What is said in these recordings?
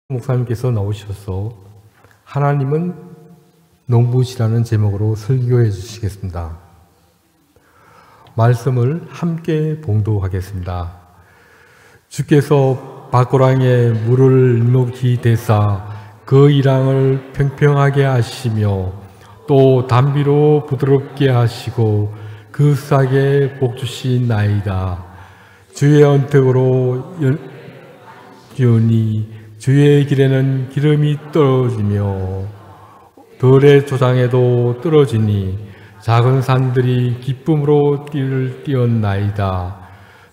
목사님께서 나오셔서 하나님은 농부시라는 제목으로 설교해 주시겠습니다. 말씀을 함께 봉독하겠습니다. 주께서 밭고랑에 물을 녹이 대사 그 이랑을 평평하게 하시며 또 담비로 부드럽게 하시고 그 싹에 복 주시나이다. 주의 언택으로 연이 주의 길에는 기름이 떨어지며 들의 조장에도 떨어지니 작은 산들이 기쁨으로 띠를 띄었나이다.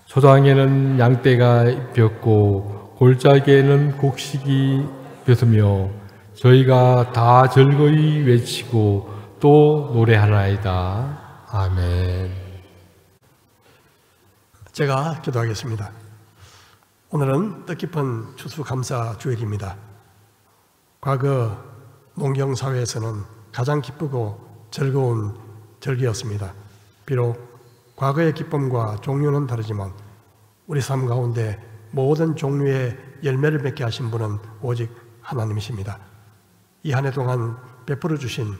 조장에는 양떼가 입혔고 골짜기에는 곡식이 벼으며 저희가 다 즐거이 외치고 또 노래하나이다. 아멘. 제가 기도하겠습니다. 오늘은 뜻깊은 추수감사 주일입니다. 과거 농경사회에서는 가장 기쁘고 즐거운 절기였습니다. 비록 과거의 기쁨과 종류는 다르지만 우리 삶 가운데 모든 종류의 열매를 맺게 하신 분은 오직 하나님이십니다. 이 한 해 동안 베풀어 주신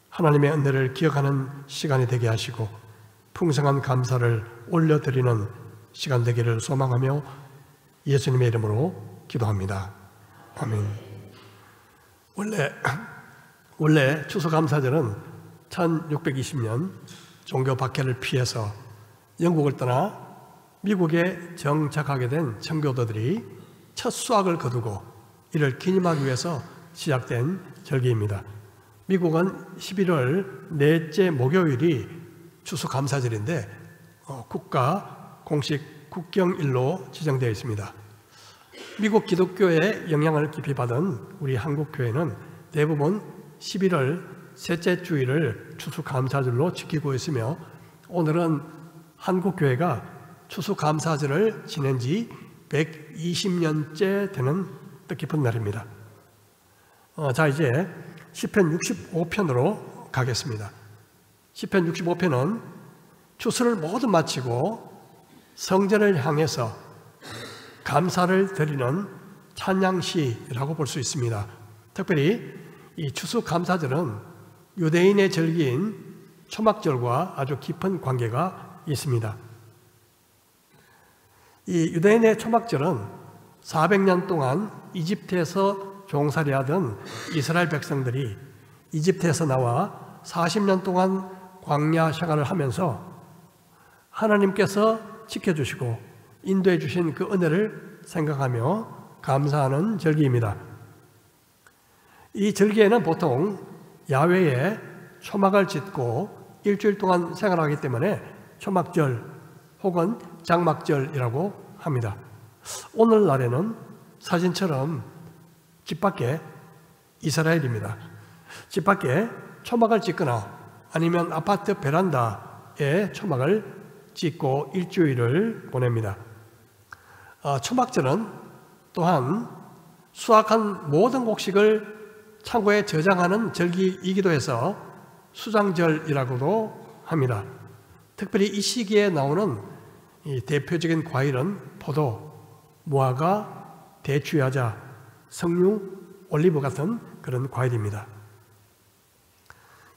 하나님의 은혜를 기억하는 시간이 되게 하시고 풍성한 감사를 올려드리는 시간 되기를 소망하며 예수님의 이름으로 기도합니다. 아멘. 원래 추수감사절은 1620년 종교 박해를 피해서 영국을 떠나 미국에 정착하게 된 청교도들이 첫 수확을 거두고 이를 기념하기 위해서 시작된 절기입니다. 미국은 11월 넷째 목요일이 추수감사절인데 국가 공식 국경일로 지정되어 있습니다. 미국 기독교의 영향을 깊이 받은 우리 한국교회는 대부분 11월 셋째 주일을 추수감사절로 지키고 있으며 오늘은 한국교회가 추수감사절을 지낸 지 120년째 되는 뜻깊은 날입니다. 자, 이제 시편 65편으로 가겠습니다. 시편 65편은 추수를 모두 마치고 성전을 향해서 감사를 드리는 찬양시라고 볼 수 있습니다. 특별히 이 추수감사절은 유대인의 절기인 초막절과 아주 깊은 관계가 있습니다. 이 유대인의 초막절은 400년 동안 이집트에서 종살이하던 이스라엘 백성들이 이집트에서 나와 40년 동안 광야 생활을 하면서 하나님께서 지켜주시고 인도해 주신 그 은혜를 생각하며 감사하는 절기입니다. 이 절기에는 보통 야외에 초막을 짓고 일주일 동안 생활하기 때문에 초막절 혹은 장막절이라고 합니다. 오늘날에는 사진처럼 집 밖에 이스라엘입니다. 집 밖에 초막을 짓거나 아니면 아파트 베란다에 초막을 짓고 일주일을 보냅니다. 초막절은 또한 수확한 모든 곡식을 창고에 저장하는 절기이기도 해서 수장절이라고도 합니다. 특별히 이 시기에 나오는 이 대표적인 과일은 포도, 무화과, 대추야자, 석류, 올리브 같은 그런 과일입니다.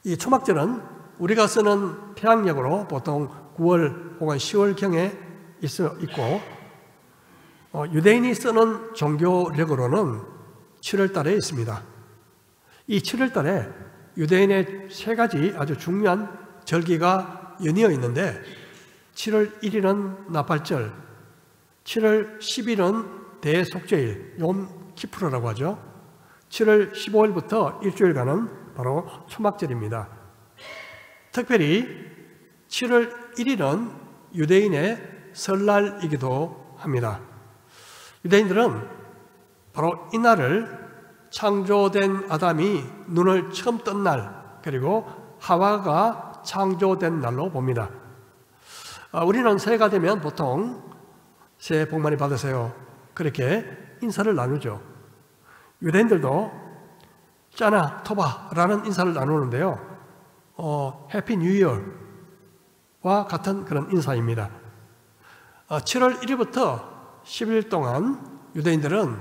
이 초막절은 우리가 쓰는 태양력으로 보통 9월 혹은 10월경에 있고 유대인이 쓰는 종교력으로는 7월 달에 있습니다. 이 7월 달에 유대인의 세 가지 아주 중요한 절기가 연이어 있는데 7월 1일은 나팔절, 7월 10일은 대속죄일, 욤 키프르라고 하죠. 7월 15일부터 일주일간은 바로 초막절입니다. 특별히 7월 1일은 유대인의 설날이기도 합니다. 유대인들은 바로 이날을 창조된 아담이 눈을 처음 뜬 날, 그리고 하와가 창조된 날로 봅니다. 우리는 새해가 되면 보통 새해 복 많이 받으세요, 그렇게 인사를 나누죠. 유대인들도 짜나 토바라는 인사를 나누는데요, 해피 뉴 이어와 같은 그런 인사입니다. 7월 1일부터 10일 동안 유대인들은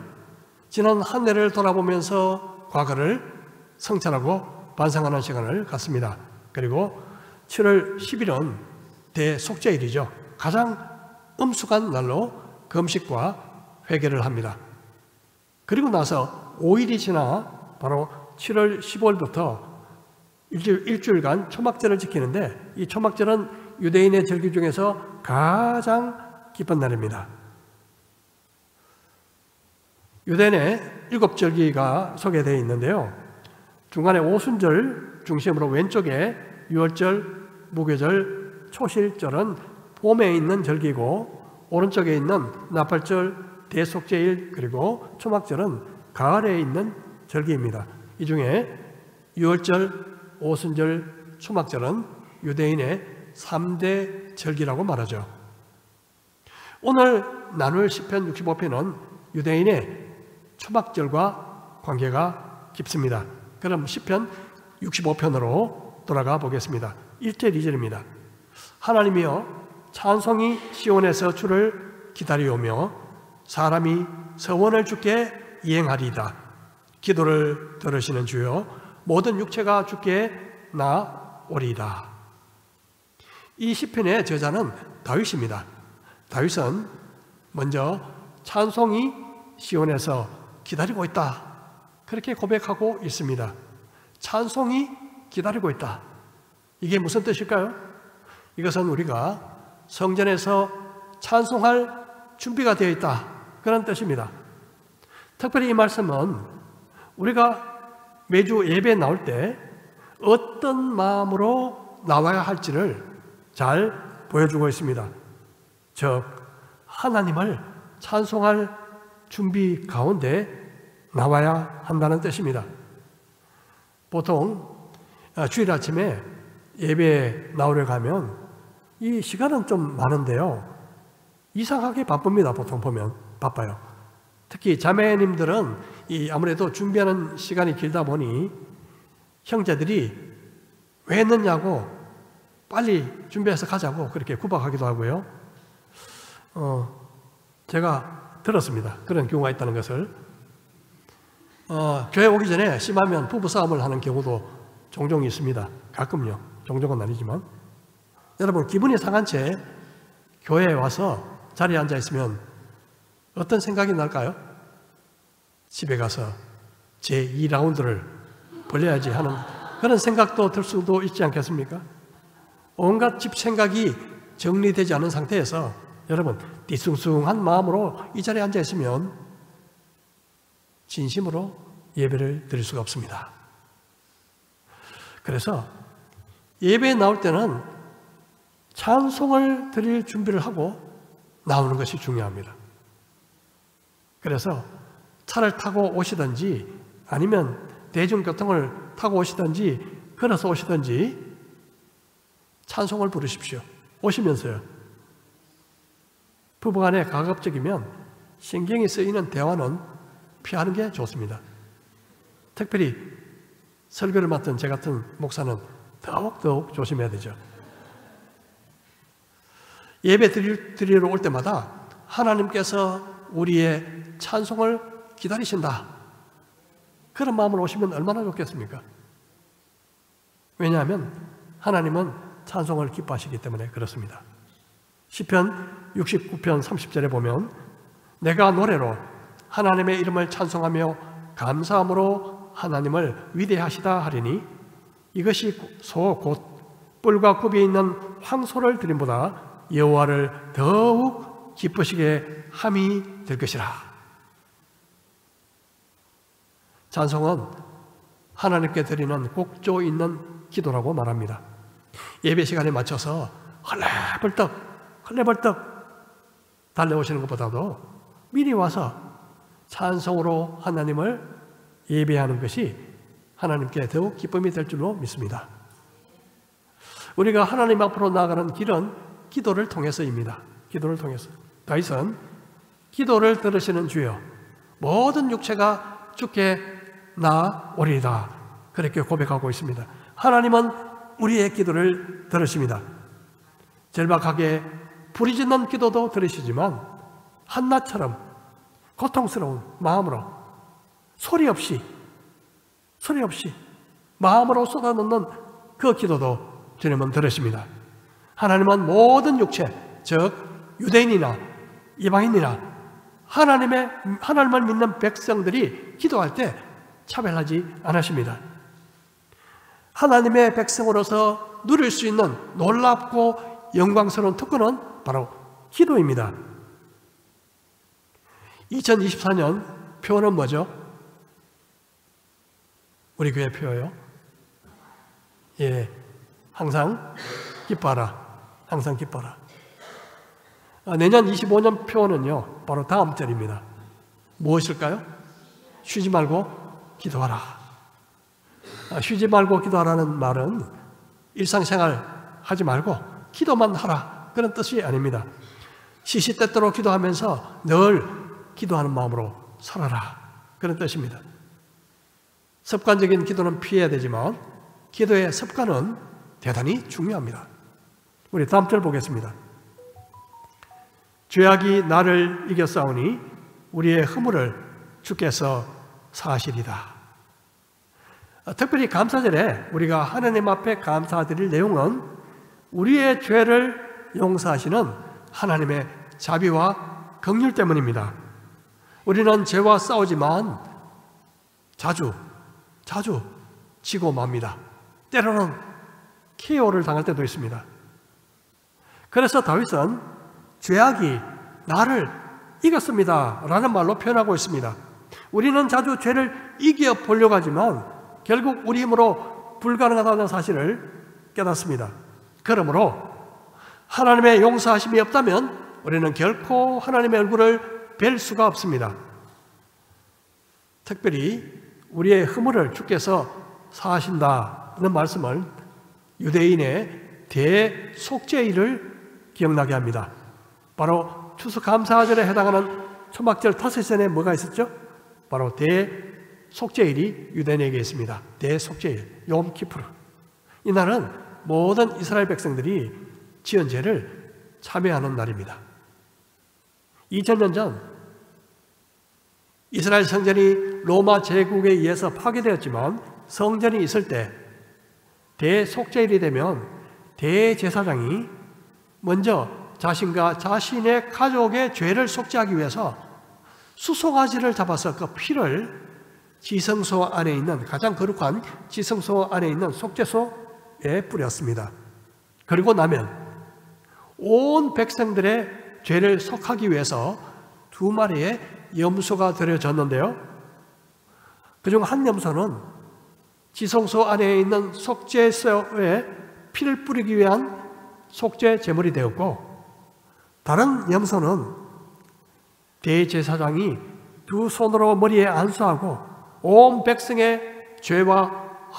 지난 한 해를 돌아보면서 과거를 성찰하고 반성하는 시간을 갖습니다. 그리고 7월 10일은 대속죄일이죠. 가장 엄숙한 날로 금식과 회개를 합니다. 그리고 나서 5일이 지나 바로 7월 15일부터 일주일간 초막절을 지키는데, 이 초막절은 유대인의 절기 중에서 가장 기쁜 날입니다. 유대인의 7절기가 소개되어 있는데요. 중간에 오순절 중심으로 왼쪽에 유월절, 무교절, 초실절은 봄에 있는 절기고, 오른쪽에 있는 나팔절, 대속죄일, 그리고 초막절은 가을에 있는 절기입니다. 이 중에 유월절, 오순절, 초막절은 유대인의 3대 절기라고 말하죠. 오늘 나눌 시편 65편은 유대인의 초막절과 관계가 깊습니다. 그럼 시편 65편으로 돌아가 보겠습니다. 1절 2절입니다. 하나님이여 찬송이 시온에서 주를 기다리오며 사람이 서원을 주께 이행하리이다. 기도를 들으시는 주여 모든 육체가 주께 나오리이다. 이 시편의 저자는 다윗입니다. 다윗은 먼저 찬송이 시온에서 기다리고 있다, 그렇게 고백하고 있습니다. 찬송이 기다리고 있다. 이게 무슨 뜻일까요? 이것은 우리가 성전에서 찬송할 준비가 되어 있다, 그런 뜻입니다. 특별히 이 말씀은 우리가 매주 예배에 나올 때 어떤 마음으로 나와야 할지를 잘 보여주고 있습니다. 즉, 하나님을 찬송할 준비 가운데 나와야 한다는 뜻입니다. 보통 주일 아침에 예배에 나오려고 하면 이 시간은 좀 많은데요, 이상하게 바쁩니다. 보통 보면 바빠요. 특히 자매님들은 아무래도 준비하는 시간이 길다 보니 형제들이 왜 했느냐고 빨리 준비해서 가자고 그렇게 구박하기도 하고요. 제가 들었습니다. 그런 경우가 있다는 것을. 교회 오기 전에 심하면 부부싸움을 하는 경우도 종종 있습니다. 가끔요. 종종은 아니지만. 여러분, 기분이 상한 채 교회에 와서 자리에 앉아 있으면 어떤 생각이 날까요? 집에 가서 제 2라운드를 벌려야지 하는 그런 생각도 들 수도 있지 않겠습니까? 온갖 집 생각이 정리되지 않은 상태에서 여러분, 뒤숭숭한 마음으로 이 자리에 앉아 있으면 진심으로 예배를 드릴 수가 없습니다. 그래서 예배에 나올 때는 찬송을 드릴 준비를 하고 나오는 것이 중요합니다. 그래서 차를 타고 오시든지 아니면 대중교통을 타고 오시든지 걸어서 오시든지 찬송을 부르십시오. 오시면서요. 부부간에 가급적이면 신경이 쓰이는 대화는 피하는 게 좋습니다. 특별히 설교를 맡은 제 같은 목사는 더욱 조심해야 되죠. 예배 드리러 올 때마다 하나님께서 우리의 찬송을 기다리신다, 그런 마음으로 오시면 얼마나 좋겠습니까? 왜냐하면 하나님은 찬송을 기뻐하시기 때문에 그렇습니다. 시편 69편 30절에 보면 내가 노래로 하나님의 이름을 찬송하며 감사함으로 하나님을 위대하시다 하리니 이것이 소 곧 뿔과 굽이 있는 황소를 드림보다 여호와를 더욱 기쁘시게 함이 될 것이라. 찬송은 하나님께 드리는 곡조 있는 기도라고 말합니다. 예배 시간에 맞춰서 헐레벌떡 달려오시는 것보다도 미리 와서 찬송으로 하나님을 예배하는 것이 하나님께 더욱 기쁨이 될 줄로 믿습니다. 우리가 하나님 앞으로 나아가는 길은 기도를 통해서입니다. 기도를 통해서. 다윗은 기도를 들으시는 주여 모든 육체가 주께 나오리이다, 그렇게 고백하고 있습니다. 하나님은 우리의 기도를 들으십니다. 절박하게 부르짖는 기도도 들으시지만 한나처럼 고통스러운 마음으로 소리 없이 마음으로 쏟아놓는 그 기도도 주님은 들으십니다. 하나님은 모든 육체, 즉 유대인이나 이방인이나 하나님을 믿는 백성들이 기도할 때 차별하지 않으십니다. 하나님의 백성으로서 누릴 수 있는 놀랍고 영광스러운 특권은 바로 기도입니다. 2024년 표어는 뭐죠? 우리 교회 표어요? 예, 항상 기뻐하라. 항상 기뻐하라. 내년 25년 표어는요, 바로 다음 절입니다. 무엇일까요? 쉬지 말고 기도하라. 쉬지 말고 기도하라는 말은 일상생활 하지 말고 기도만 하라, 그런 뜻이 아닙니다. 시시때때로 기도하면서 늘 기도하는 마음으로 살아라, 그런 뜻입니다. 습관적인 기도는 피해야 되지만 기도의 습관은 대단히 중요합니다. 우리 다음 절 보겠습니다. 죄악이 나를 이겼사오니 우리의 허물을 주께서 사하시리다. 특별히 감사절에 우리가 하나님 앞에 감사드릴 내용은 우리의 죄를 용서하시는 하나님의 자비와 긍휼 때문입니다. 우리는 죄와 싸우지만 자주 지고 맙니다. 때로는 KO를 당할 때도 있습니다. 그래서 다윗은 죄악이 나를 이겼습니다 라는 말로 표현하고 있습니다. 우리는 자주 죄를 이겨보려고 하지만 결국 우리 힘으로 불가능하다는 사실을 깨닫습니다. 그러므로 하나님의 용서하심이 없다면 우리는 결코 하나님의 얼굴을 뵐 수가 없습니다. 특별히 우리의 허물을 주께서 사하신다는 말씀을 유대인의 대속죄일을 기억나게 합니다. 바로 추수감사절에 해당하는 초막절 5전에 뭐가 있었죠? 바로 대속죄일이 유대인에게 있습니다. 대속죄일, 욤키푸르. 이날은 모든 이스라엘 백성들이 지은 죄를 참회하는 날입니다. 2000년 전 이스라엘 성전이 로마 제국에 의해서 파괴되었지만 성전이 있을 때 대속죄일이 되면 대제사장이 먼저 자신과 자신의 가족의 죄를 속죄하기 위해서 수송아지를 잡아서 그 피를 지성소 안에 있는, 가장 거룩한 지성소 안에 있는 속죄소에 뿌렸습니다. 그리고 나면 온 백성들의 죄를 속하기 위해서 2마리의 염소가 드려졌는데요, 그중 한 염소는 지성소 안에 있는 속죄소에 피를 뿌리기 위한 속죄 제물이 되었고, 다른 염소는 대제사장이 2 손으로 머리에 안수하고 온 백성의 죄와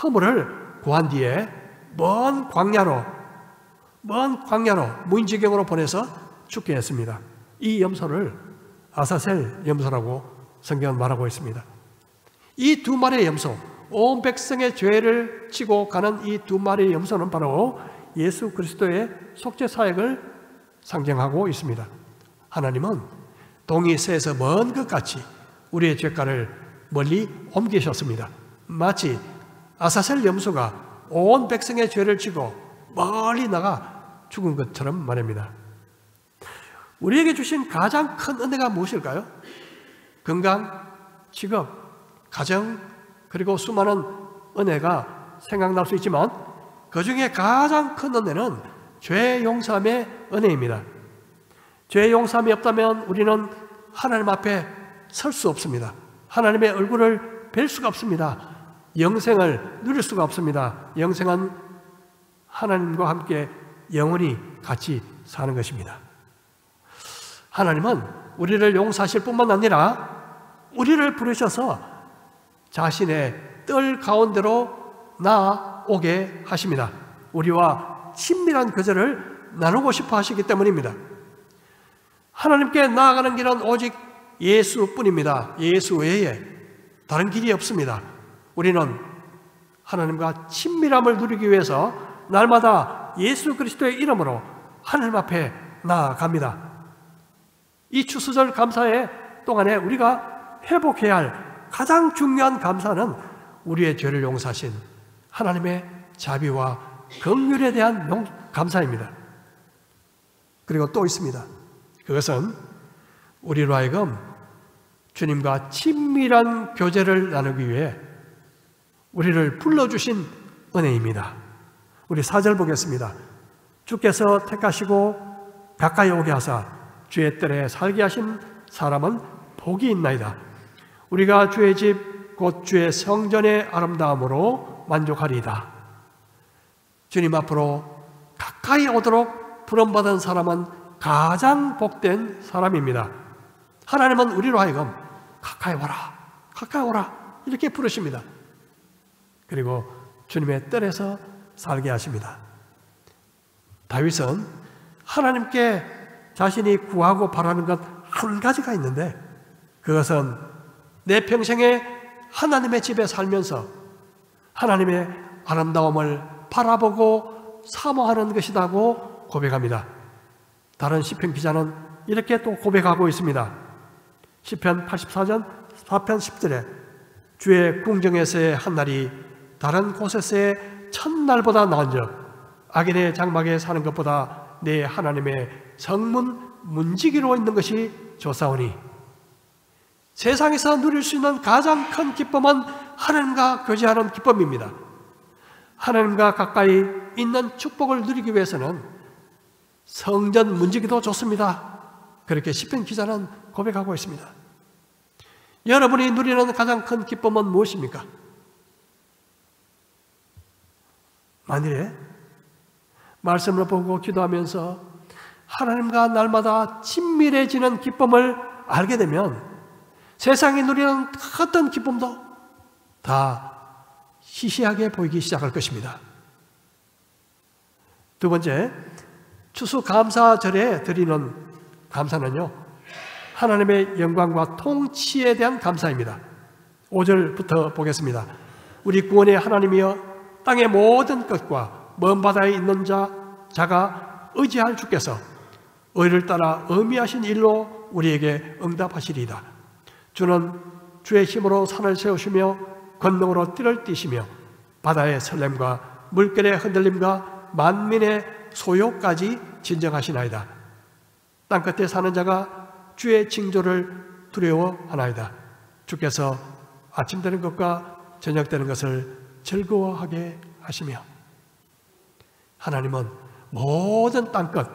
허물을 구한 뒤에 먼 광야로 무인지경으로 보내서 죽게 했습니다. 이 염소를 아사셀 염소라고 성경은 말하고 있습니다. 이 2마리의 염소, 온 백성의 죄를 치고 가는 이 2마리의 염소는 바로 예수 그리스도의 속죄 사역을 상징하고 있습니다. 하나님은 동이 새에서 먼 것 같이 우리의 죄가를 멀리 옮기셨습니다. 마치 아사셀 염소가 온 백성의 죄를 지고 멀리 나가 죽은 것처럼 말입니다. 우리에게 주신 가장 큰 은혜가 무엇일까요? 건강, 직업, 가정, 그리고 수많은 은혜가 생각날 수 있지만 그 중에 가장 큰 은혜는 죄 용서함의 은혜입니다. 죄 용서함이 없다면 우리는 하나님 앞에 설 수 없습니다. 하나님의 얼굴을 뵐 수가 없습니다. 영생을 누릴 수가 없습니다. 영생은 하나님과 함께 영원히 같이 사는 것입니다. 하나님은 우리를 용서하실 뿐만 아니라 우리를 부르셔서 자신의 뜰 가운데로 나아오게 하십니다. 우리와 친밀한 거절을 나누고 싶어 하시기 때문입니다. 하나님께 나아가는 길은 오직 예수뿐입니다. 예수 외에 다른 길이 없습니다. 우리는 하나님과 친밀함을 누리기 위해서 날마다 예수 그리스도의 이름으로 하나님 앞에 나아갑니다. 이 추수절 감사의 동안에 우리가 회복해야 할 가장 중요한 감사는 우리의 죄를 용서하신 하나님의 자비와 긍휼에 대한 감사입니다. 그리고 또 있습니다. 그것은 우리로 하여금 주님과 친밀한 교제를 나누기 위해 우리를 불러주신 은혜입니다. 우리 4절 보겠습니다. 주께서 택하시고 가까이 오게 하사 주의 뜰에 살게 하신 사람은 복이 있나이다. 우리가 주의 집 곧 주의 성전의 아름다움으로 만족하리이다. 주님 앞으로 가까이 오도록 부름받은 사람은 가장 복된 사람입니다. 하나님은 우리로 하여금 가까이 오라, 가까이 오라 이렇게 부르십니다. 그리고 주님의 뜰에서 살게 하십니다. 다윗은 하나님께 자신이 구하고 바라는 것 한 가지가 있는데, 그것은 내 평생에 하나님의 집에 살면서 하나님의 아름다움을 바라보고 사모하는 것이라고 고백합니다. 다른 시편 기자는 이렇게 또 고백하고 있습니다. 시편 84편 10절에 주의 궁정에서의 한 날이 다른 곳에서의 첫날보다 나은즉 악인의 장막에 사는 것보다 내 하나님의 성문 문지기로 있는 것이 좋사오니. 세상에서 누릴 수 있는 가장 큰 기쁨은 하나님과 교제하는 기쁨입니다. 하나님과 가까이 있는 축복을 누리기 위해서는 성전 문지기도 좋습니다. 그렇게 시편 기자는 고백하고 있습니다. 여러분이 누리는 가장 큰 기쁨은 무엇입니까? 만일에 말씀을 보고 기도하면서 하나님과 날마다 친밀해지는 기쁨을 알게 되면 세상이 누리는 어떤 기쁨도 다 시시하게 보이기 시작할 것입니다. 두 번째, 추수감사절에 드리는 감사는요, 하나님의 영광과 통치에 대한 감사입니다. 5절부터 보겠습니다. 우리 구원의 하나님이여 땅의 모든 것과 먼 바다에 있는 자가 의지할 주께서 의를 따라 어미하신 일로 우리에게 응답하시리이다. 주는 주의 힘으로 산을 세우시며 권능으로 띠를 띠시며 바다의 설렘과 물결의 흔들림과 만민의 소요까지 진정하시나이다. 땅끝에 사는 자가 주의 징조를 두려워하나이다. 주께서 아침 되는 것과 저녁 되는 것을 즐거워하게 하시며. 하나님은 모든 땅끝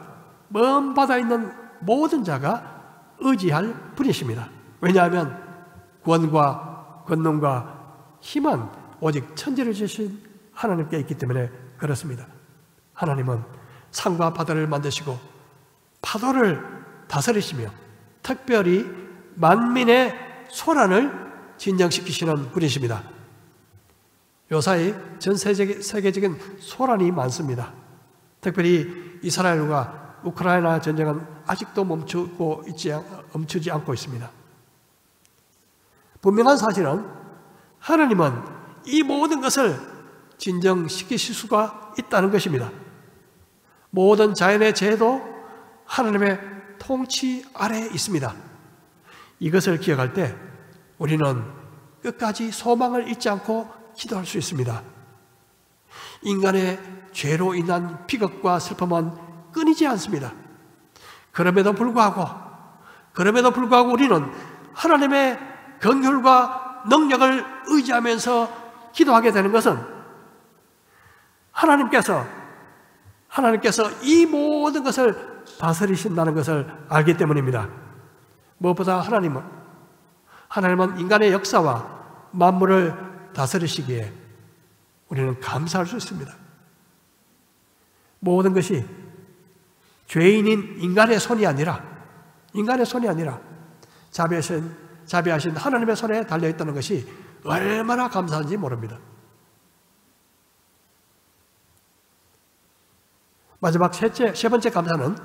먼 바다에 있는 모든 자가 의지할 분이십니다. 왜냐하면 구원과 권능과 힘은 오직 천지를 지으신 하나님께 있기 때문에 그렇습니다. 하나님은 산과 바다를 만드시고 파도를 다스리시며 특별히 만민의 소란을 진정시키시는 분이십니다. 요사이 전 세계적인 소란이 많습니다. 특별히 이스라엘과 우크라이나 전쟁은 아직도 멈추지 않고 있습니다. 분명한 사실은 하나님은 이 모든 것을 진정시키실 수가 있다는 것입니다. 모든 자연의 재해도 하나님의 통치 아래에 있습니다. 이것을 기억할 때 우리는 끝까지 소망을 잊지 않고 기도할 수 있습니다. 인간의 죄로 인한 비극과 슬픔은 끊이지 않습니다. 그럼에도 불구하고 우리는 하나님의 긍휼과 능력을 의지하면서 기도하게 되는 것은 하나님께서 이 모든 것을 다스리신다는 것을 알기 때문입니다. 무엇보다 하나님은 인간의 역사와 만물을 다스리시기에 우리는 감사할 수 있습니다. 모든 것이 죄인인 인간의 손이 아니라 자비하신 하나님의 손에 달려있다는 것이 얼마나 감사한지 모릅니다. 마지막 세 번째 감사는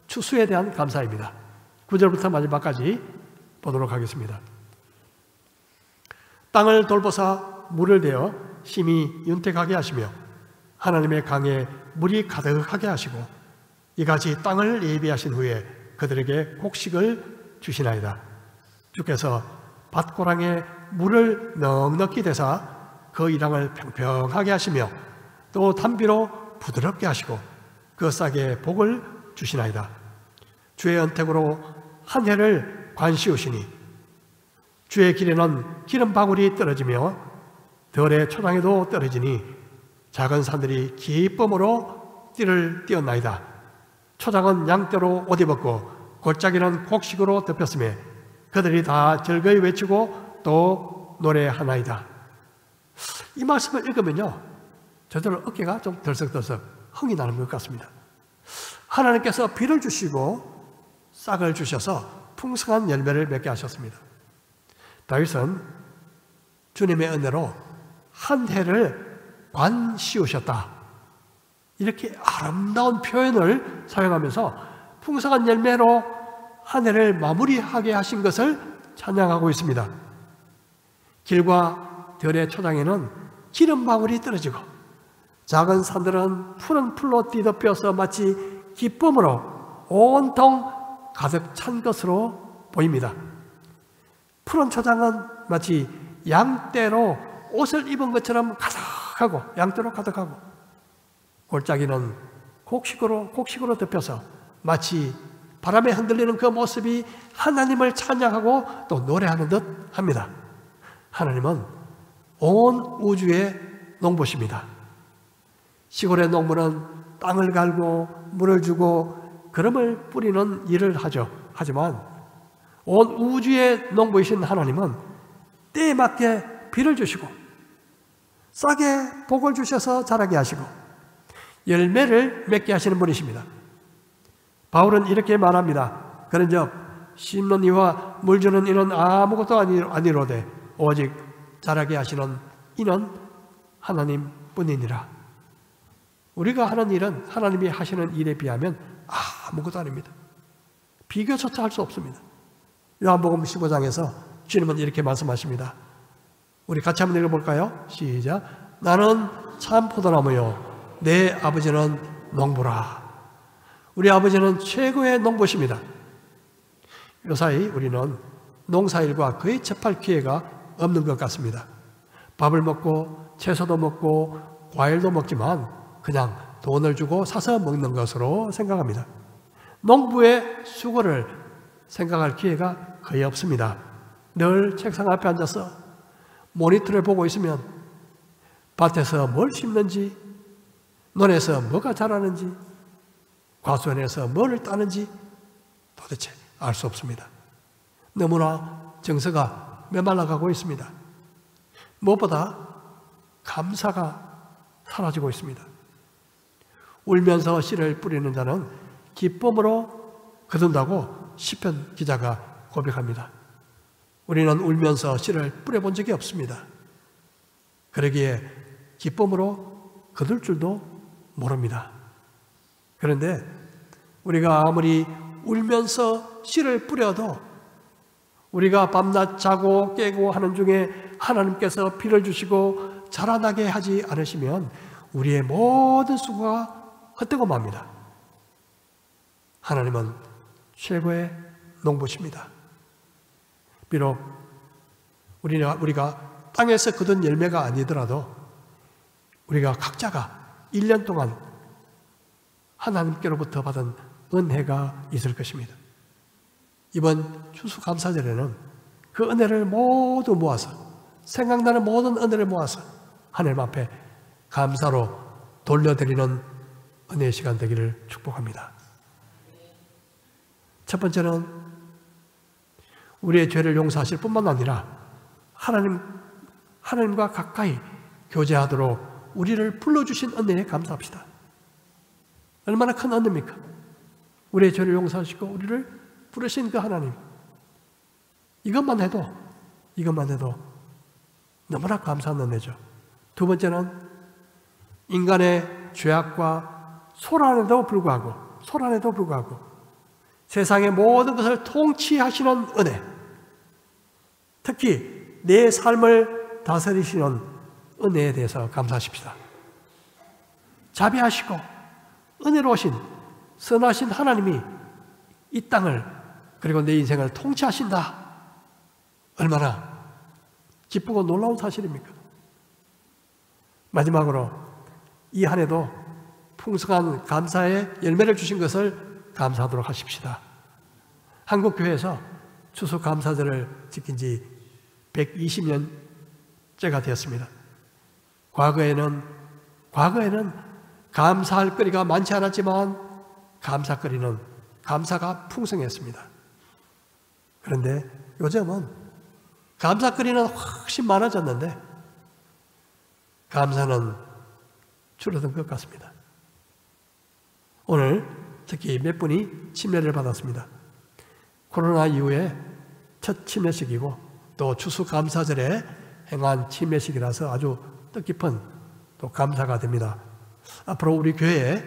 추수에 대한 감사입니다. 9절부터 마지막까지 보도록 하겠습니다. 땅을 돌보사 물을 대어 심히 윤택하게 하시며 하나님의 강에 물이 가득하게 하시고 이같이 땅을 예비하신 후에 그들에게 곡식을 주시나이다. 주께서 밭고랑에 물을 넉넉히 대사 그 이랑을 평평하게 하시며 또 단비로 부드럽게 하시고 그 싹에 복을 주시나이다. 주의 언택으로 한 해를 관시우시니 주의 길에는 기름방울이 떨어지며 들의 초장에도 떨어지니 작은 산들이 기쁨으로 띠를 띄었나이다. 초장은 양떼로 옷 입었고 골짜기는 곡식으로 덮였으며 그들이 다 즐거이 외치고 또 노래하나이다. 이 말씀을 읽으면요, 저절로 어깨가 좀 덜썩덜썩 흥이 나는 것 같습니다. 하나님께서 비를 주시고 싹을 주셔서 풍성한 열매를 맺게 하셨습니다. 다윗은 주님의 은혜로 한 해를 관시우셨다, 이렇게 아름다운 표현을 사용하면서 풍성한 열매로 한 해를 마무리하게 하신 것을 찬양하고 있습니다. 길과 들의 초장에는 기름방울이 떨어지고 작은 산들은 푸른 풀로 뒤덮여서 마치 기쁨으로 온통 가득 찬 것으로 보입니다. 푸른 초장은 마치 양떼로 옷을 입은 것처럼 가득하고, 양떼로 가득하고, 골짜기는 곡식으로 덮여서 마치 바람에 흔들리는 그 모습이 하나님을 찬양하고 또 노래하는 듯 합니다. 하나님은 온 우주의 농부십니다. 시골의 농부는 땅을 갈고 물을 주고 거름을 뿌리는 일을 하죠. 하지만 온 우주의 농부이신 하나님은 때에 맞게 비를 주시고 싹에 복을 주셔서 자라게 하시고 열매를 맺게 하시는 분이십니다. 바울은 이렇게 말합니다. 그런즉 심는 이와 물 주는 이는 아무것도 아니로되 오직 자라게 하시는 이는 하나님뿐이니라. 우리가 하는 일은 하나님이 하시는 일에 비하면 아무것도 아닙니다. 비교조차 할 수 없습니다. 요한복음 15장에서 주님은 이렇게 말씀하십니다. 우리 같이 한번 읽어볼까요? 시작. 나는 참 포도나무요 내 아버지는 농부라. 우리 아버지는 최고의 농부십니다. 요사이 우리는 농사일과 거의 접할 기회가 없는 것 같습니다. 밥을 먹고 채소도 먹고 과일도 먹지만 그냥 돈을 주고 사서 먹는 것으로 생각합니다. 농부의 수고를 생각할 기회가 거의 없습니다. 늘 책상 앞에 앉아서 모니터를 보고 있으면 밭에서 뭘 심는지, 논에서 뭐가 자라는지, 과수원에서 뭐를 따는지 도대체 알 수 없습니다. 너무나 정서가 메말라가고 있습니다. 무엇보다 감사가 사라지고 있습니다. 울면서 씨를 뿌리는 자는 기쁨으로 거둔다고 시편 기자가 고백합니다. 우리는 울면서 씨를 뿌려본 적이 없습니다. 그러기에 기쁨으로 거둘 줄도 모릅니다. 그런데 우리가 아무리 울면서 씨를 뿌려도 우리가 밤낮 자고 깨고 하는 중에 하나님께서 비를 주시고 자라나게 하지 않으시면 우리의 모든 수고가 헛되고 맙니다. 하나님은 최고의 농부십니다. 비록 우리가 땅에서 거둔 열매가 아니더라도 우리가 각자가 1년 동안 하나님께로부터 받은 은혜가 있을 것입니다. 이번 추수감사절에는 그 은혜를 모두 모아서, 생각나는 모든 은혜를 모아서 하나님 앞에 감사로 돌려드리는 은혜의 시간 되기를 축복합니다. 첫 번째는 우리의 죄를 용서하실 뿐만 아니라 하나님과 가까이 교제하도록 우리를 불러주신 은혜에 감사합시다. 얼마나 큰 은혜입니까? 우리의 죄를 용서하시고 우리를 부르신 그 하나님. 이것만 해도 너무나 감사한 은혜죠. 두 번째는 인간의 죄악과 소란에도 불구하고 세상의 모든 것을 통치하시는 은혜, 특히 내 삶을 다스리시는 은혜에 대해서 감사하십시다. 자비하시고 은혜로우신 선하신 하나님이 이 땅을 그리고 내 인생을 통치하신다. 얼마나 기쁘고 놀라운 사실입니까? 마지막으로 이 한 해도 풍성한 감사의 열매를 주신 것을 감사하도록 하십시다. 한국교회에서 추수감사절을 지킨 지 120년째가 되었습니다. 과거에는 감사할 거리가 많지 않았지만 감사가 풍성했습니다. 그런데 요즘은 감사거리는 훨씬 많아졌는데 감사는 줄어든 것 같습니다. 오늘 특히 몇 분이 침례를 받았습니다. 코로나 이후에 첫 침례식이고 또 추수감사절에 행한 침례식이라서 아주 뜻깊은 또 감사가 됩니다. 앞으로 우리 교회에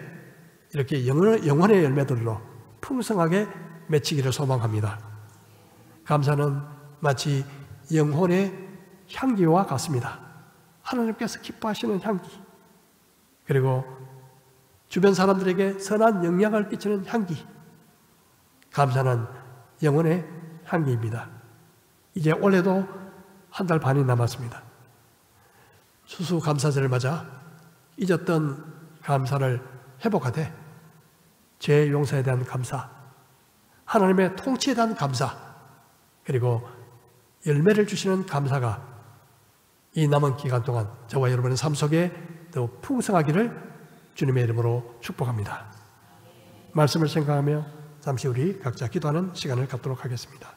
이렇게 영혼의 열매들로 풍성하게 맺히기를 소망합니다. 감사는 마치 영혼의 향기와 같습니다. 하나님께서 기뻐하시는 향기, 그리고 주변 사람들에게 선한 영향을 끼치는 향기. 감사는 영혼의 향기입니다. 이제 올해도 한 달 반이 남았습니다. 추수감사절을 맞아 잊었던 감사를 회복하되 죄 용서에 대한 감사, 하나님의 통치에 대한 감사, 그리고 열매를 주시는 감사가 이 남은 기간 동안 저와 여러분의 삶 속에 더 풍성하기를 주님의 이름으로 축복합니다. 말씀을 생각하며 잠시 우리 각자 기도하는 시간을 갖도록 하겠습니다.